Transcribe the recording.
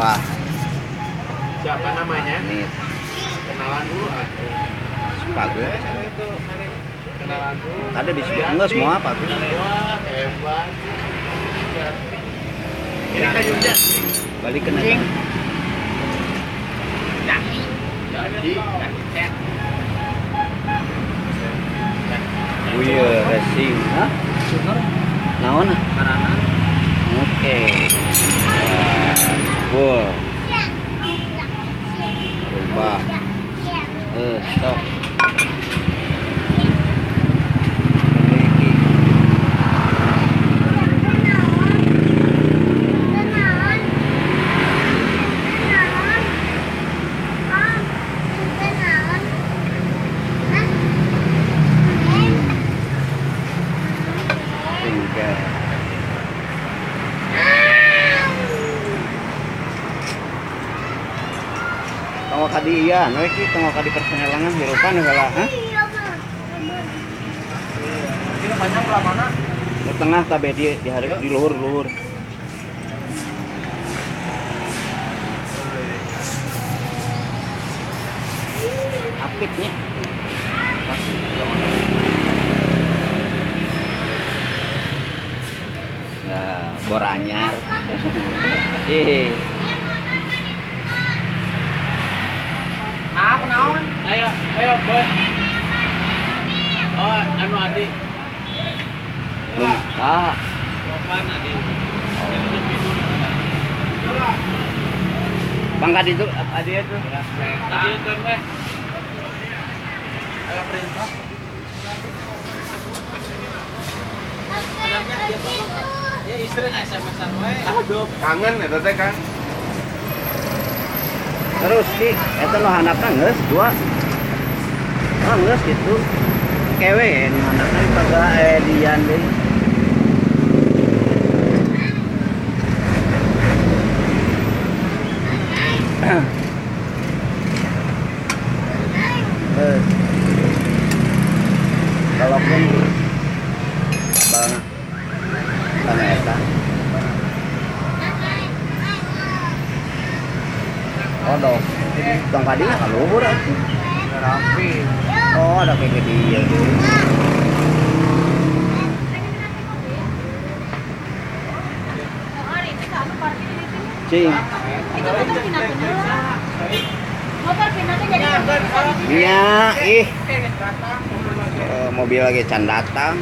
Wah, Siapa namanya? ini Kenalan dulu aku. bagus. Kenalan dulu. Ada disebut enggak semua bagus. Wah, hebat. Ini kayunya. Balik ke nasi. Jadi, Wih, racing. Hah? Naon? Maranan. Oke. Full. Rubah. Stop. Memiliki. Tinggal. Tengok kadi iya, iki tengok kadi persenelangan hirupan heula, hah? Ini panjang belah mana? Di tengah kabeh di hari di luhur. Apitnya. Nah, bor anyar. Aku naon? Ayo, boy. Oh, anu Adi. Ah, Bukan Adi. pangkat itu ada itu. Adi itu teh. Ayo perintah. Ya istri SMS-an we. Aduh, kangen eta teh kan. Terus ki eta nu handapna geus dua. Ah geus gitu. Kewe nu handapna pada dian deui. Kalaupun bang tanah eta. Oh dong, tong kadinya kaluhur atuh. Rapi. Oh ada kayak gede ya tuh. Cing, Motor pindah jadi iya, ih, mobil lagi can datang.